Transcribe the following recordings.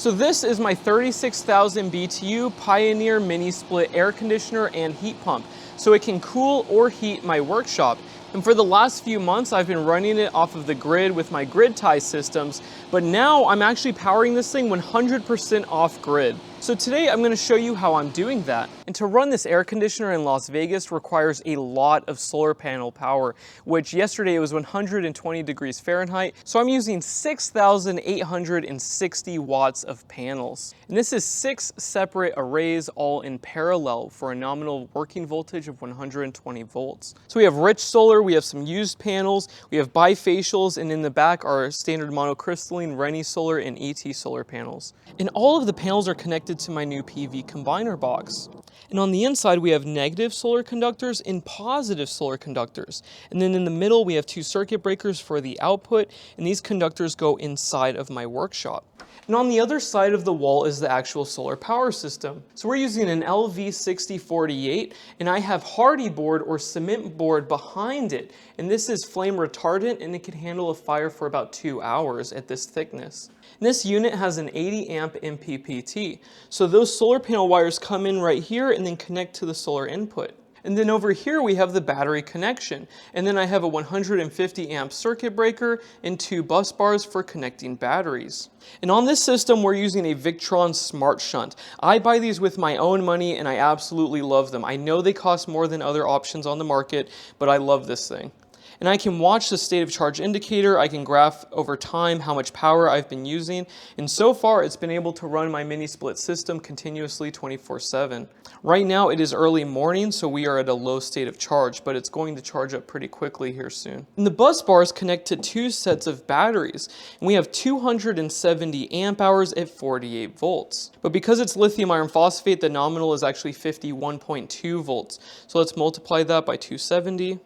So this is my 36,000 BTU Pioneer Mini Split air conditioner and heat pump. So it can cool or heat my workshop. And for the last few months, I've been running it off of the grid with my grid tie systems, but now I'm actually powering this thing 100% off grid. So today I'm going to show you how I'm doing that. And to run this air conditioner in Las Vegas requires a lot of solar panel power, which yesterday it was 120 degrees Fahrenheit. So I'm using 6,860 watts of panels. And this is 6 separate arrays all in parallel for a nominal working voltage of 120 volts. So we have rich solar, we have some used panels, we have bifacials, and in the back are standard monocrystalline, Rennie solar, and ET solar panels. And all of the panels are connected to my new PV combiner box. And on the inside we have negative solar conductors and positive solar conductors. And then in the middle we have 2 circuit breakers for the output, and these conductors go inside of my workshop. And on the other side of the wall is the actual solar power system. So we're using an LV6048, and I have hardy board or cement board behind it. And this is flame retardant, and it can handle a fire for about 2 hours at this thickness. And this unit has an 80 amp MPPT. So those solar panel wires come in right here and then connect to the solar input. And then over here we have the battery connection. And then I have a 150 amp circuit breaker and 2 bus bars for connecting batteries. And on this system we're using a Victron Smart Shunt. I buy these with my own money and I absolutely love them. I know they cost more than other options on the market, but I love this thing. And I can watch the state of charge indicator, I can graph over time how much power I've been using, and so far it's been able to run my mini split system continuously 24/7. Right now it is early morning, so we are at a low state of charge, but it's going to charge up pretty quickly here soon. And the bus bars connect to 2 sets of batteries, and we have 270 amp hours at 48 volts. But because it's lithium iron phosphate, the nominal is actually 51.2 volts. So let's multiply that by 270.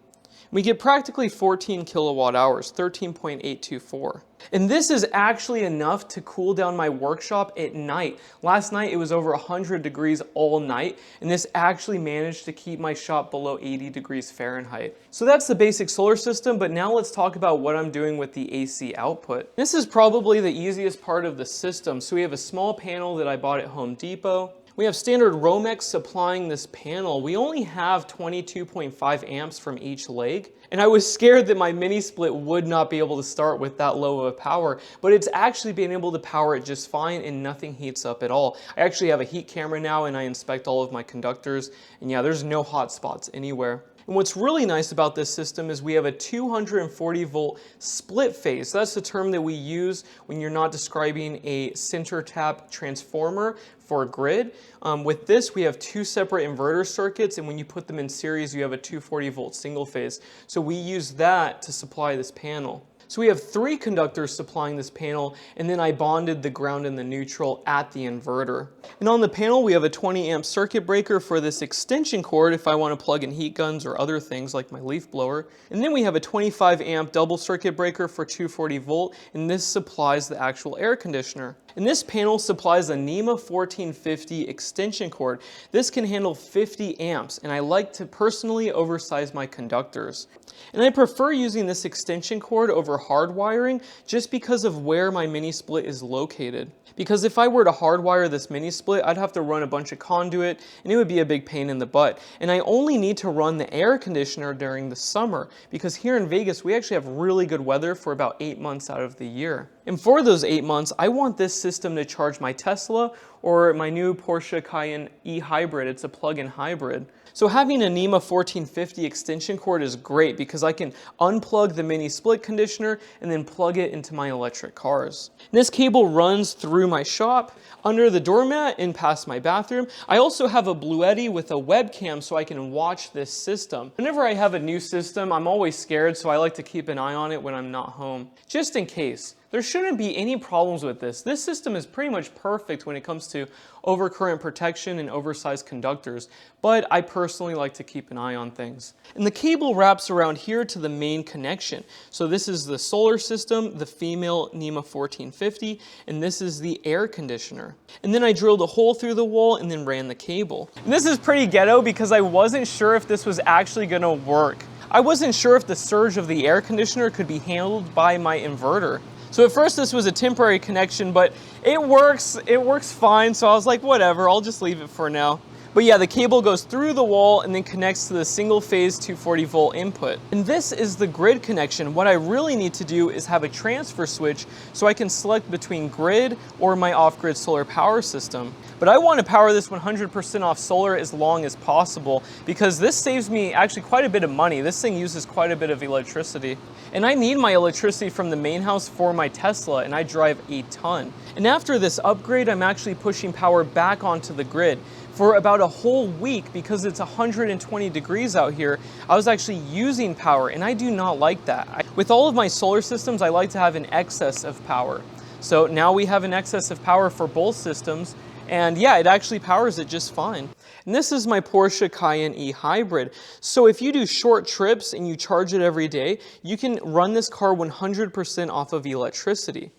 We get practically 14 kilowatt hours, 13.824. And this is actually enough to cool down my workshop at night. Last night it was over 100 degrees all night, and this actually managed to keep my shop below 80 degrees Fahrenheit. So that's the basic solar system, but now let's talk about what I'm doing with the AC output. This is probably the easiest part of the system. So we have a small panel that I bought at Home Depot. We have standard Romex supplying this panel. We only have 22.5 amps from each leg. And I was scared that my mini split would not be able to start with that low of a power, but it's actually been able to power it just fine and nothing heats up at all. I actually have a heat camera now and I inspect all of my conductors, and yeah, there's no hot spots anywhere. And what's really nice about this system is we have a 240 volt split phase. That's the term that we use when you're not describing a center tap transformer for a grid. With this, we have 2 separate inverter circuits, and when you put them in series, you have a 240 volt single phase. So we use that to supply this panel. So we have 3 conductors supplying this panel, and then I bonded the ground and the neutral at the inverter. And on the panel we have a 20 amp circuit breaker for this extension cord if I want to plug in heat guns or other things like my leaf blower. And then we have a 25 amp double circuit breaker for 240 volt, and this supplies the actual air conditioner. And this panel supplies a NEMA 1450 extension cord. This can handle 50 amps, and I like to personally oversize my conductors. And I prefer using this extension cord over hard wiring just because of where my mini split is located. Because if I were to hardwire this mini split, I'd have to run a bunch of conduit and it would be a big pain in the butt. And I only need to run the air conditioner during the summer because here in Vegas we actually have really good weather for about 8 months out of the year. And for those 8 months, I want this system to charge my Tesla or my new Porsche Cayenne e-hybrid. It's a plug-in hybrid. So having a NEMA 1450 extension cord is great because I can unplug the mini split conditioner and then plug it into my electric cars. And this cable runs through my shop, under the doormat, and past my bathroom. I also have a Bluetti with a webcam so I can watch this system. Whenever I have a new system, I'm always scared, so I like to keep an eye on it when I'm not home, just in case. There shouldn't be any problems with this. This system is pretty much perfect when it comes to overcurrent protection and oversized conductors, but I personally like to keep an eye on things. And the cable wraps around here to the main connection. So this is the solar system, the female NEMA 1450, and this is the air conditioner. And then I drilled a hole through the wall and then ran the cable. And this is pretty ghetto because I wasn't sure if this was actually gonna work. I wasn't sure if the surge of the air conditioner could be handled by my inverter. So at first this was a temporary connection, but it works fine, so I was like, whatever, I'll just leave it for now. But yeah, the cable goes through the wall and then connects to the single phase 240 volt input. And this is the grid connection. What I really need to do is have a transfer switch so I can select between grid or my off-grid solar power system. But I want to power this 100% off solar as long as possible because this saves me actually quite a bit of money. This thing uses quite a bit of electricity. And I need my electricity from the main house for my Tesla, and I drive a ton. And after this upgrade, I'm actually pushing power back onto the grid. For about a whole week, because it's 120 degrees out here, I was actually using power, and I do not like that. With all of my solar systems, I like to have an excess of power. So now we have an excess of power for both systems, and yeah, it actually powers it just fine. And this is my Porsche Cayenne E Hybrid. So if you do short trips and you charge it every day, you can run this car 100% off of electricity.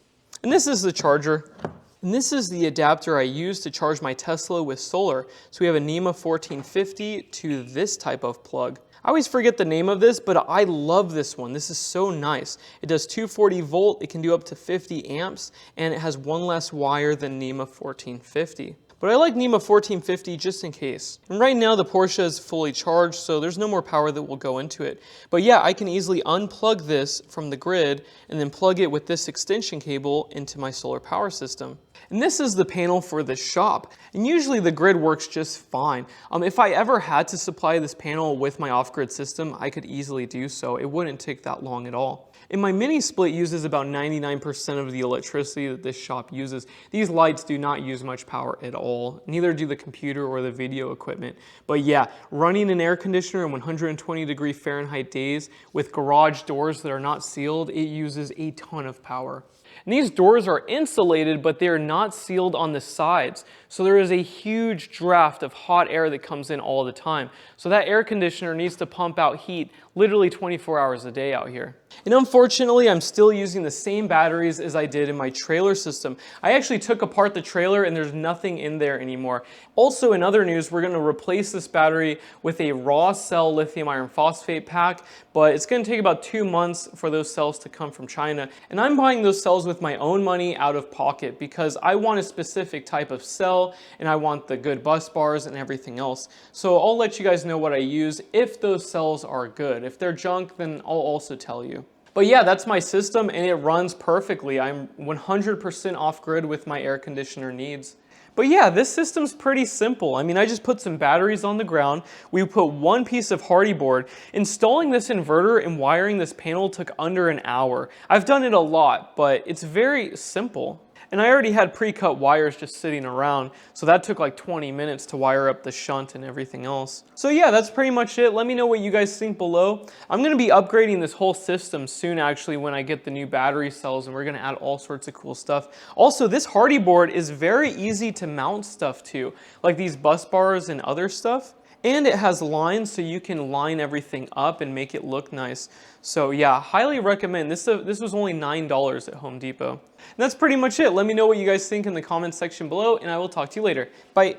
And this is the charger. And this is the adapter I use to charge my Tesla with solar. So we have a NEMA 1450 to this type of plug. I always forget the name of this, but I love this one. This is so nice. It does 240 volt, it can do up to 50 amps, and it has one less wire than NEMA 1450. But I like NEMA 1450 just in case. And right now the Porsche is fully charged, so there's no more power that will go into it. But yeah, I can easily unplug this from the grid and then plug it with this extension cable into my solar power system. And this is the panel for the shop. And usually the grid works just fine. If I ever had to supply this panel with my off-grid system, I could easily do so. It wouldn't take that long at all. And my mini split uses about 99% of the electricity that this shop uses. These lights do not use much power at all. Neither do the computer or the video equipment. But yeah, running an air conditioner in 120 degree Fahrenheit days with garage doors that are not sealed, it uses a ton of power. And these doors are insulated, but they are not sealed on the sides. So there is a huge draft of hot air that comes in all the time. So that air conditioner needs to pump out heat literally 24 hours a day out here. And unfortunately, I'm still using the same batteries as I did in my trailer system. I actually took apart the trailer and there's nothing in there anymore. Also, in other news, we're going to replace this battery with a raw cell lithium iron phosphate pack, but it's going to take about 2 months for those cells to come from China. And I'm buying those cells with my own money out of pocket because I want a specific type of cell and I want the good bus bars and everything else. So I'll let you guys know what I use if those cells are good. If they're junk, then I'll also tell you. But yeah, that's my system and it runs perfectly. I'm 100% off-grid with my air conditioner needs. But yeah, this system's pretty simple. I mean, I just put some batteries on the ground. We put one piece of hardy board. Installing this inverter and wiring this panel took under an hour. I've done it a lot, but it's very simple. And I already had pre-cut wires just sitting around, so that took like 20 minutes to wire up the shunt and everything else. So yeah, that's pretty much it. Let me know what you guys think below. I'm going to be upgrading this whole system soon actually when I get the new battery cells, and we're going to add all sorts of cool stuff. Also, this hardy board is very easy to mount stuff to, like these bus bars and other stuff. And it has lines so you can line everything up and make it look nice. So yeah, highly recommend. This was only $9 at Home Depot. And that's pretty much it. Let me know what you guys think in the comments section below, and I will talk to you later. Bye.